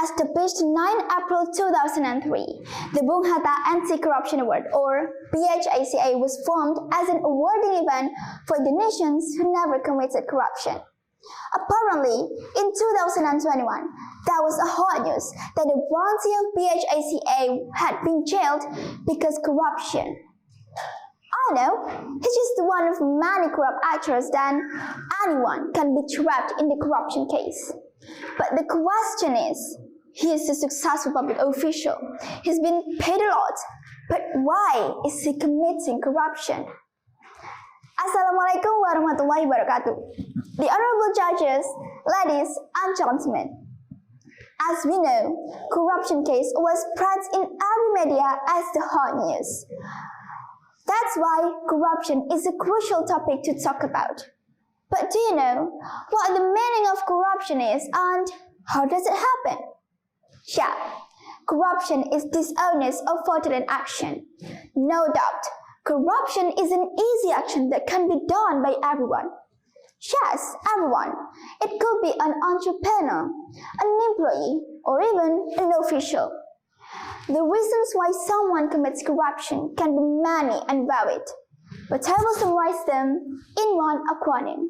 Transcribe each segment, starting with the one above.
Established 9 April 2003, the Bung Hatta Anti-Corruption Award, or BHACA, was formed as an awarding event for Indonesians who never committed corruption. Apparently, in 2021, there was a hot news that the volunteer of BHACA had been jailed because corruption. I know, he's just one of many corrupt actors, then anyone can be trapped in the corruption case. But the question is, he is a successful public official. He's been paid a lot, but why is he committing corruption? Assalamualaikum warahmatullahi wabarakatuh. The honorable judges, ladies and gentlemen. As we know, corruption case was spread in every media as the hot news. That's why corruption is a crucial topic to talk about. But do you know what the meaning of corruption is and how does it happen? Yeah, corruption is dishonest or fraudulent action. No doubt, corruption is an easy action that can be done by everyone. Yes, everyone. It could be an entrepreneur, an employee, or even an official. The reasons why someone commits corruption can be many and varied, but I will summarize them in one acronym.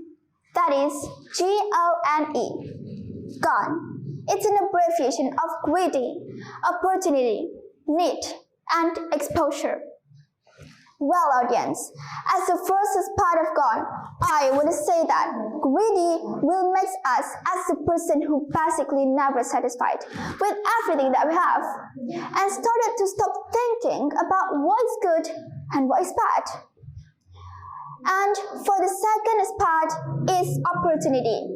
That is GONE. Gone. It's an abbreviation of greedy, opportunity, need, and exposure. Well, audience, as the first part of gone, I would say that greedy will make us as the person who basically never satisfied with everything that we have and started to stop thinking about what is good and what is bad. And for the second part is opportunity.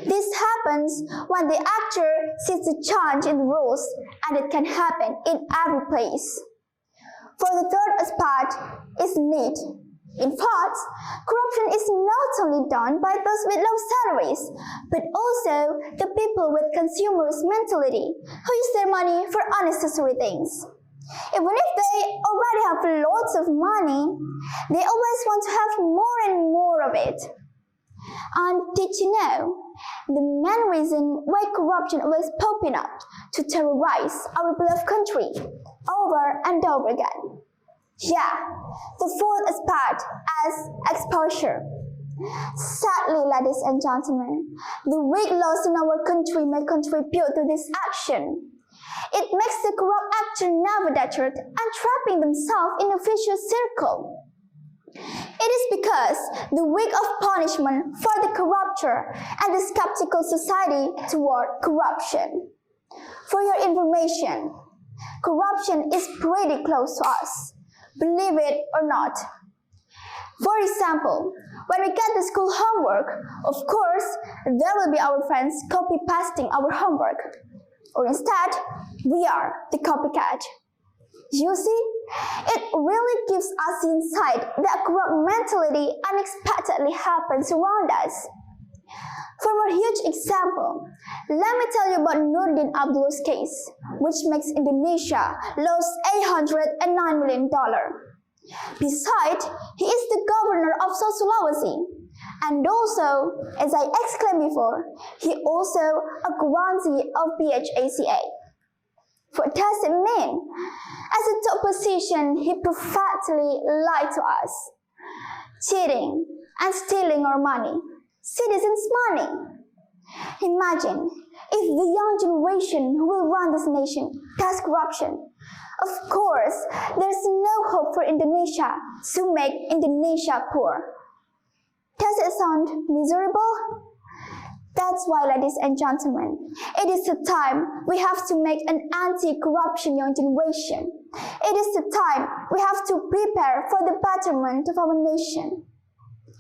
This happens when the actor sees the change in the rules, and it can happen in every place. For the third part is need. In fact, corruption is not only done by those with low salaries, but also the people with consumers' mentality who use their money for unnecessary things. Even if they already have lots of money, they always want to have more and more of it. And did you know the main reason why corruption was popping up to terrorize our beloved country over and over again? Yeah, the fourth part as exposure. Sadly, ladies and gentlemen, the weak laws in our country may contribute to this action. It makes the corrupt actor never deterred and trapping themselves in a vicious circle. It is because the weak of punishment for the corrupter and the skeptical society toward corruption. For your information, corruption is pretty close to us, believe it or not. For example, when we get the school homework, of course, there will be our friends copy-pasting our homework. Or instead, we are the copycat. You see, it really gives us the insight that corrupt mentality unexpectedly happens around us. From a huge example, let me tell you about Nurdin Abdullah's case, which makes Indonesia lose $809 million. Besides, he is the governor of South Sulawesi, and also, as I explained before, he also a grantee of BHACA. What does it mean? As a top position, he perfectly lied to us, cheating and stealing our money, citizens' money. Imagine if the young generation who will run this nation does corruption. Of course, there's no hope for Indonesia to make Indonesia poor. Does it sound miserable? That's why, ladies and gentlemen, it is the time we have to make an anti-corruption young generation. It is the time we have to prepare for the betterment of our nation.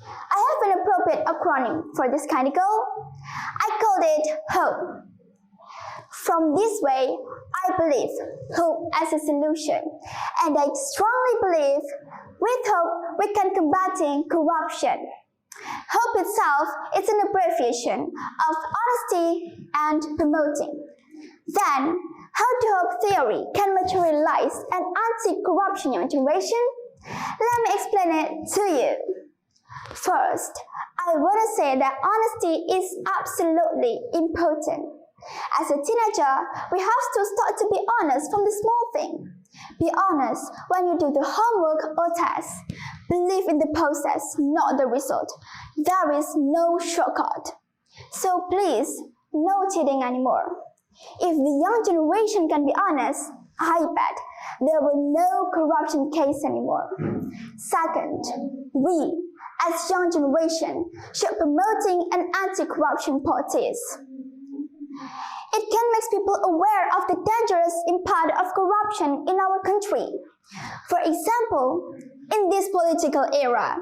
I have an appropriate acronym for this kind of goal. I called it HOPE. From this way, I believe hope as a solution, and I strongly believe with hope we can combating corruption. Hope itself is an abbreviation of honesty and promoting. Then, how the hope theory can materialize an anti-corruption young generation? Let me explain it to you. First, I want to say that honesty is absolutely important. As a teenager, we have to start to be honest from the small thing. Be honest when you do the homework or test. Believe in the process, not the result. There is no shortcut. So please, no cheating anymore. If the young generation can be honest, I bet there will be no corruption case anymore. Second, we, as young generation, should promoting an anti-corruption policies. It can make people aware of the dangerous impact of corruption in our country. For example, in this political era,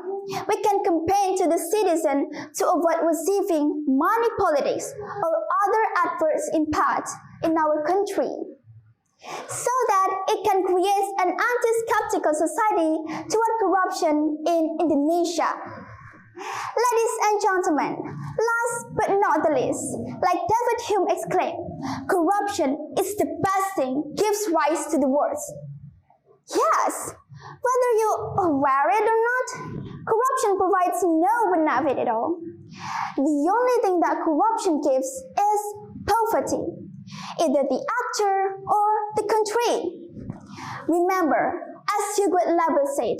we can campaign to the citizen to avoid receiving money politics or other adverse impact in our country, so that it can create an anti-skeptical society toward corruption in Indonesia. Ladies and gentlemen, last but not the least, like David Hume exclaimed, corruption is the best thing gives rise to the world. Yes, whether you are aware it or not, corruption provides no benefit at all. The only thing that corruption gives is poverty, either the actor or the country. Remember, as Hugo Label said,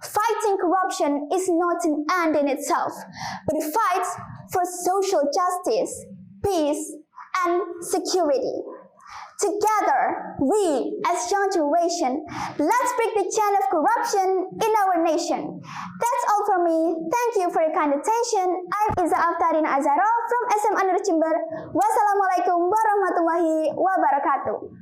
fighting corruption is not an end in itself, but a fight for social justice, peace, and security. Together, we, as young generation, let's break the chain of corruption in our nation. That's all from me. Thank you for your kind attention. I'm Izza Aftarina from SM Nuris Jember. Wassalamualaikum warahmatullahi wabarakatuh.